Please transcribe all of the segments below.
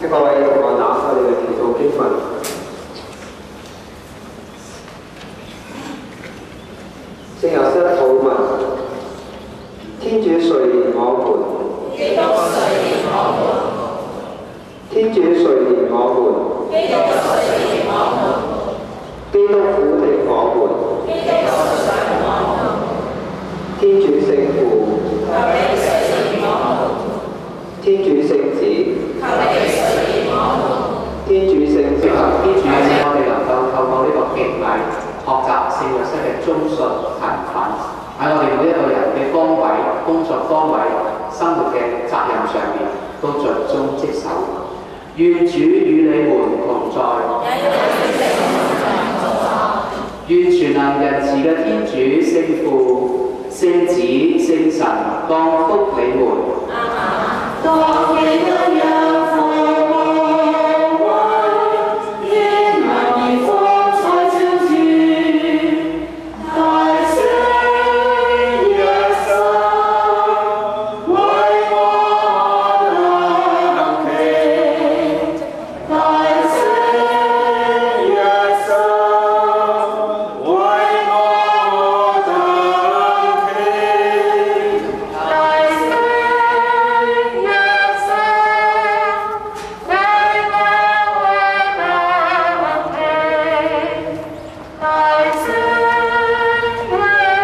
請各位同我打開你嘅祈禱經文，聖若瑟禱文：天主垂憐我們，基督垂憐我們，天主垂憐我們，基督垂憐我們，基督俯聽我們，基督垂憐我們，天主聖父，求你垂憐我們，天主聖子，求你垂憐我們。天主聖神，天主使我哋能夠透過呢個敬禮，學習聖若瑟嘅忠信勤奮，喺我哋每一個人嘅崗位、工作崗位、生活嘅責任上面，都盡忠職守。願主與你們同在，願全能仁慈嘅天主聖父、聖子、聖神降福你們。當記得有情況驚懼。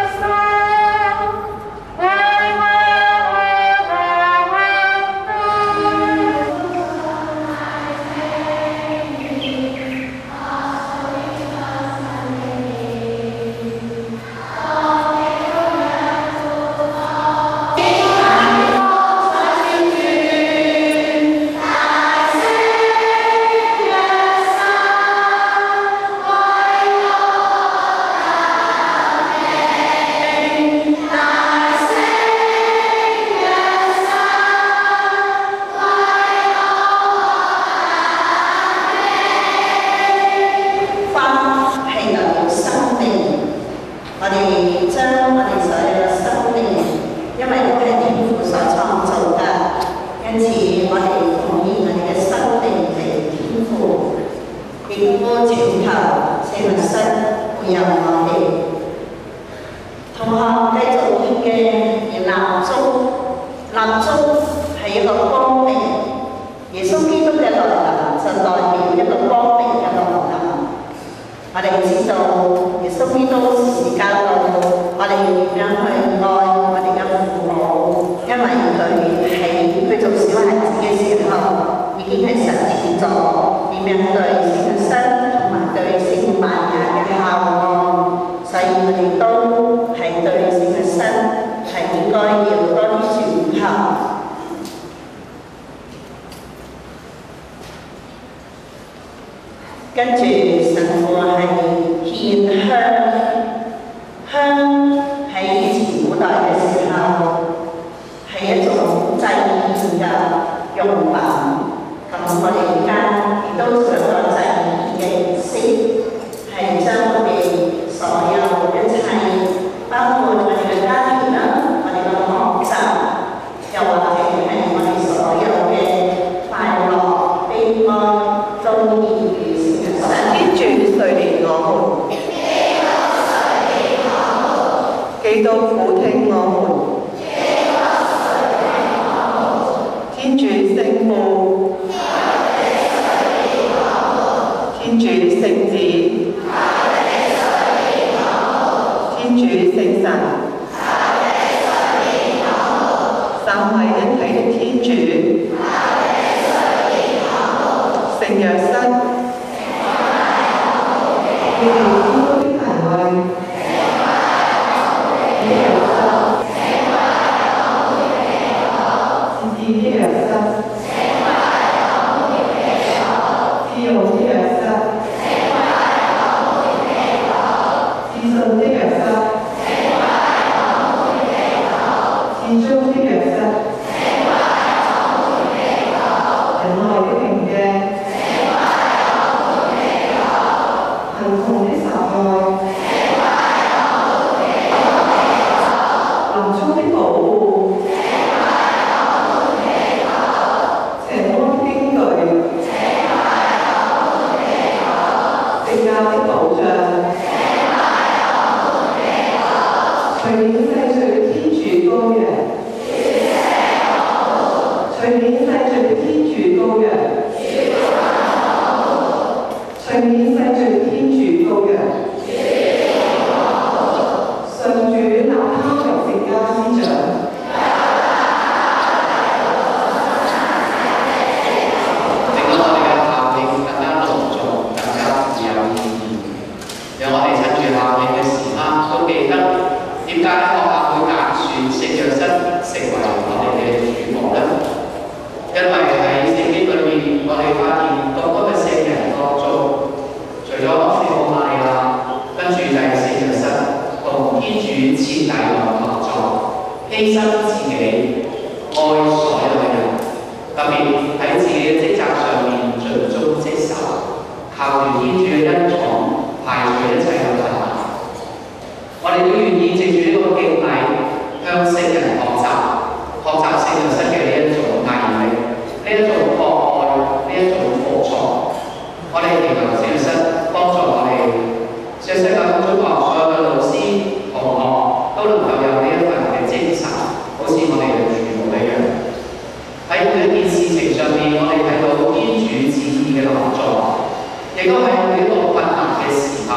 亦都喺呢個困難嘅時候，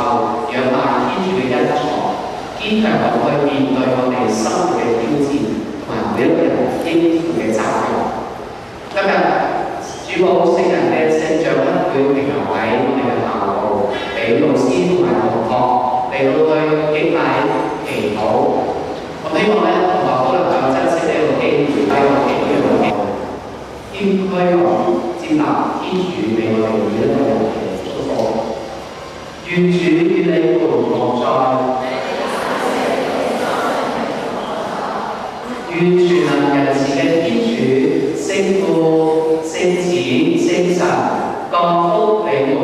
仰賴天主嘅恩寵，堅強咁去面對我哋生活嘅挑戰同埋每一個人應負嘅責任。今日主保聖人嘅聖像咧，會停留喺我哋嘅校務，俾老師同埋同學嚟到去敬禮祈禱。我希望咧，同學都能夠珍惜呢個機會，俾我哋呢個機會，謙虛咁接納天主俾我哋每一個人嘅祝福。願主與你同在，願全能仁慈嘅天主、聖父、聖子、聖神降福你們。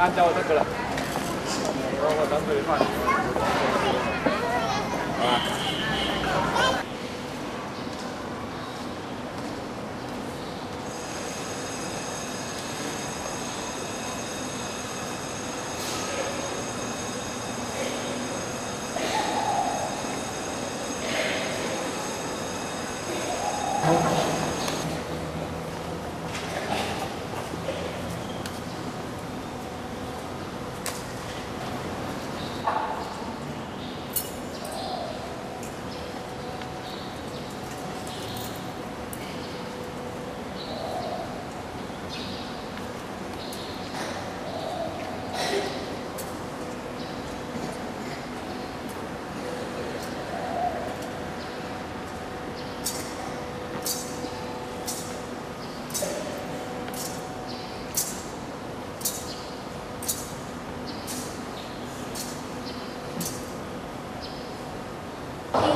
晏晝就得㗎啦，我等佢哋翻嚟，係嘛？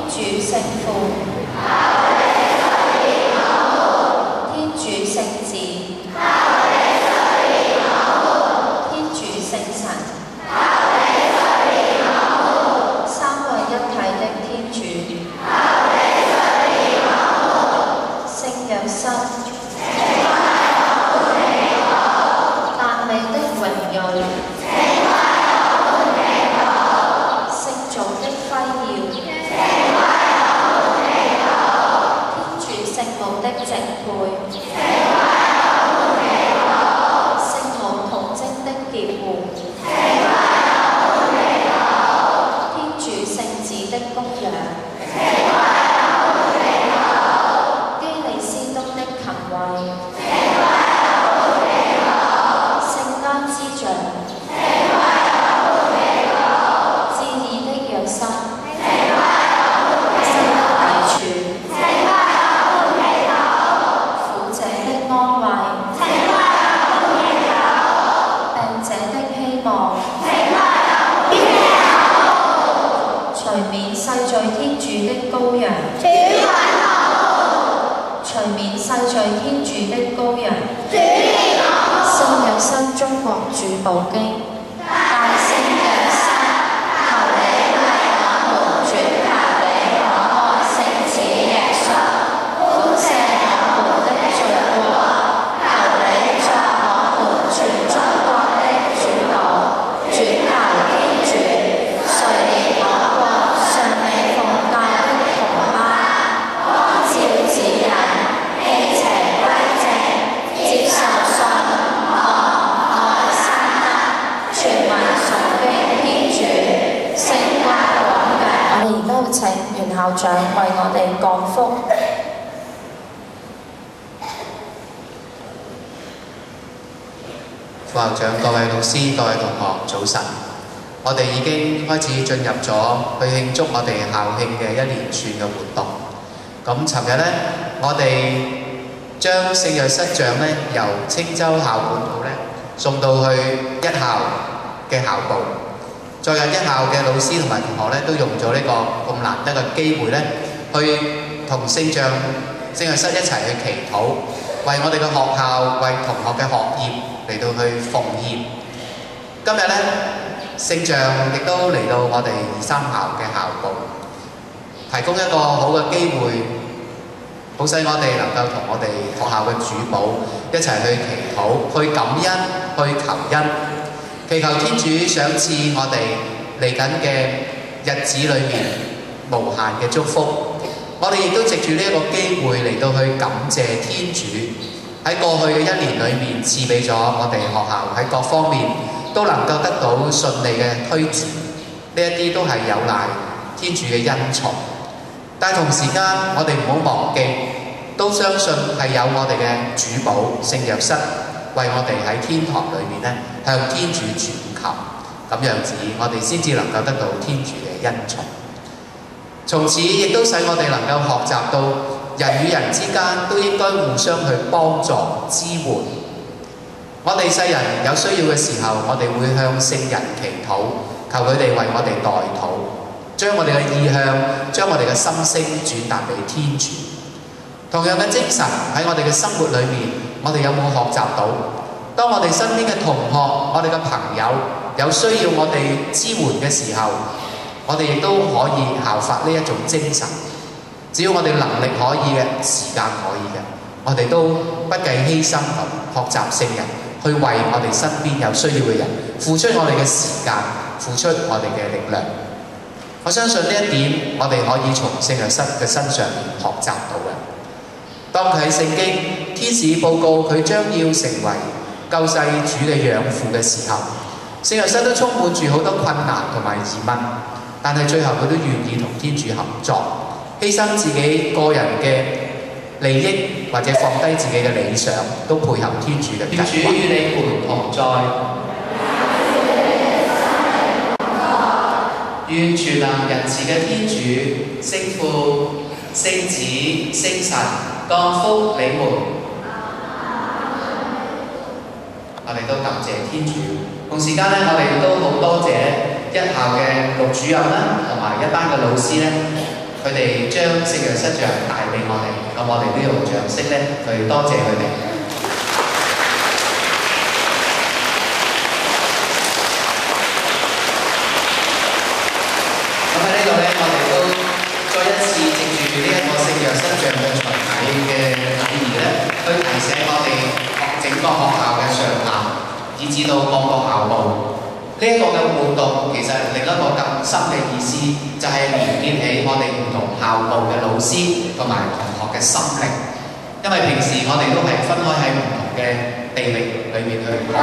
主聖父，天主聖子，天主聖神，三位一體的天主，聖若瑟，達美的榮耀，聖祖的輝耀。聖母的淨配，聖母童貞的潔護，天主聖子的供養，基利斯督的勤惠，聖單之像，至義的約瑟，聖德底柱。安慰，病者的希望，除免世罪天主的羔羊，除免世罪天主的羔羊，聖若瑟中國主保經，大聖若瑟，求你為我們轉求你可愛聖子耶穌，寬赦我們的罪過。全中國的主保，轉求天主，垂憐我國尚未奉教的同胞，按照指引，棄邪歸正，接受信望愛生德，全民崇敬天主，聖國廣揚。我哋而家會請袁校長為我哋降福。副校長、各位老師、各位同學，早晨！我哋已經開始進入咗去慶祝我哋校慶嘅一連串嘅活動。咁尋日呢，我哋將聖約瑟像咧由青州校本部咧送到去一校嘅校部。在日一校嘅老師同埋同學咧都用咗呢個咁難得嘅機會咧，去同聖約瑟一齊去祈禱，為我哋嘅學校、為同學嘅學業嚟到去奉獻。今日咧，聖像亦都嚟到我哋23校嘅校部，提供一個好嘅機會，好使我哋能夠同我哋學校嘅主保一齊去祈禱、去感恩、去求恩，祈求天主賞賜我哋嚟緊嘅日子裏面無限嘅祝福。我哋亦都藉住呢一個機會嚟到去感謝天主喺過去嘅1年裏面賜俾咗我哋學校喺各方面都能夠得到順利嘅推展，呢一啲都係有賴天主嘅恩寵。但係同時間，我哋唔好忘記，都相信係有我哋嘅主保聖約瑟為我哋喺天堂裏面咧向天主轉求，咁樣子我哋先至能夠得到天主嘅恩寵。從此亦都使我哋能夠學習到人與人之間都應該互相去幫助支援。我哋世人有需要嘅時候，我哋會向聖人祈禱，求佢哋為我哋代禱，將我哋嘅意向、將我哋嘅心聲轉達俾天主。同樣嘅精神喺我哋嘅生活裏面，我哋有冇學習到？當我哋身邊嘅同學、我哋嘅朋友有需要我哋支援嘅時候，我哋亦都可以效法呢一種精神。只要我哋能力可以嘅，時間可以嘅，我哋都不計犧牲咁學習聖人，去為我哋身邊有需要嘅人付出我哋嘅時間，付出我哋嘅力量。我相信呢一點，我哋可以從聖約瑟嘅身上學習到嘅。當佢喺聖經天使報告佢將要成為救世主嘅養父嘅時候，聖約瑟都充滿住好多困難同埋疑問，但係最後佢都願意同天主合作，犧牲自己個人嘅利益或者放低自己嘅理想，都配合天主嘅計劃。天主與你們同在，願全能仁慈嘅天主、聖父、聖子、聖神降福你們。我哋都感謝天主。同時間咧，我哋都好多謝一校嘅陸主任啦，同埋一班嘅老師咧，佢哋將聖約瑟像帶俾我哋，咁我哋都用掌聲咧去多謝佢哋。咁喺呢度咧，我哋都再一次藉住呢一個聖約瑟像嘅巡禮嘅禮儀咧，去提醒我哋整個學校嘅上下，以至到各個校部。呢一個嘅活動其實另一個更深嘅意思，就係連結起我哋唔同校部嘅老師同埋同學嘅心靈。因為平時我哋都係分開喺唔同嘅地域裏面去學習。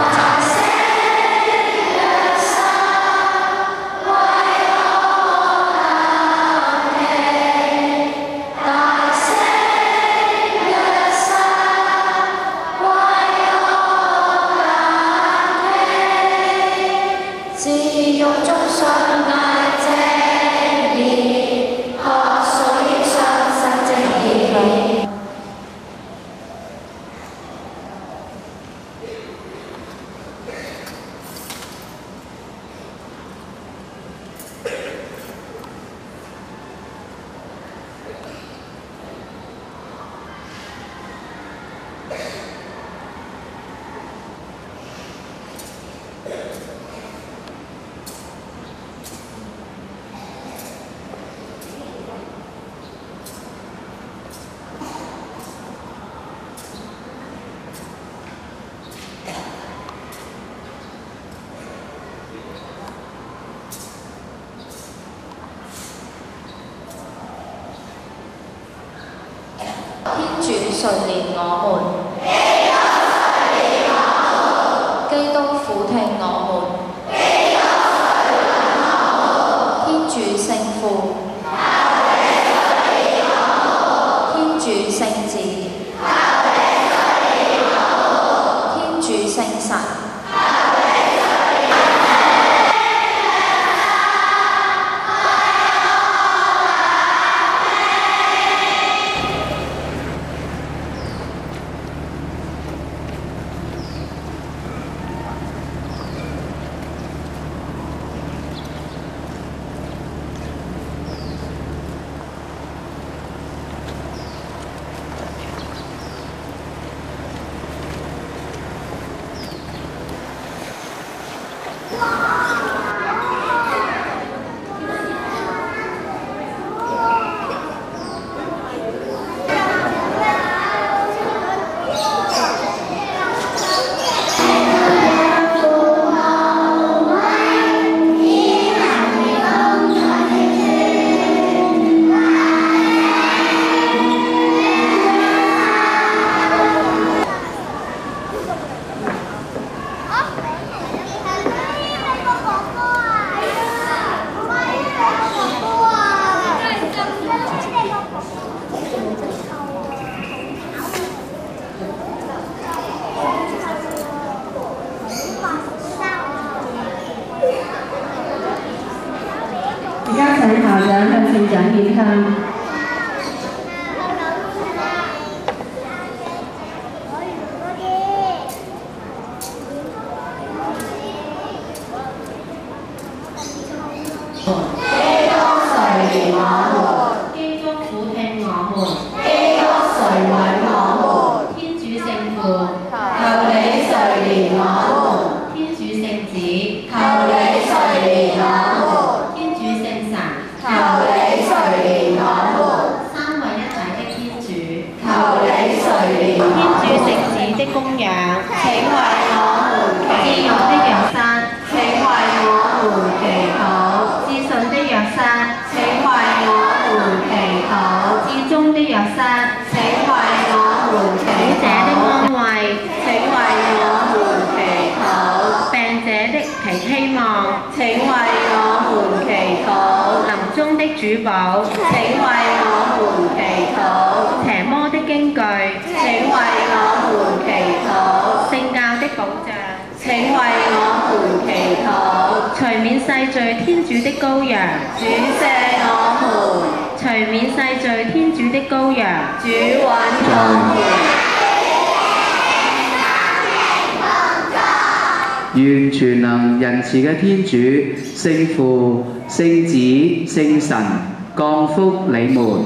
垂憐我們，基督俯聽我們，天主聖父，天主聖子，天主聖神。成長健康。基督俯聽我們，基督垂允我們，天主聖父，求你垂憐我們，天主聖子，求你垂憐我們，天主聖神，求你垂憐我們，三位一體的天主，求你垂憐我們，天主聖子的供養，請為我們祈禱，至肉的藥山，請為我們祈禱，至信的藥山，請為我們祈禱，至忠的藥山，請為我們祈禱，者的安慰，請為我們祈禱，病者的希望，請為我們祈禱，臨終的主保，請為我們祈禱，邪魔的驚懼，請為我們祈禱，聖教的保障，請為我們祈禱，除免世罪天主的羔羊，主赦我們。除免世罪天主的羔羊，主允我們。願全能仁慈嘅天主、聖父、聖子、聖神降福你們。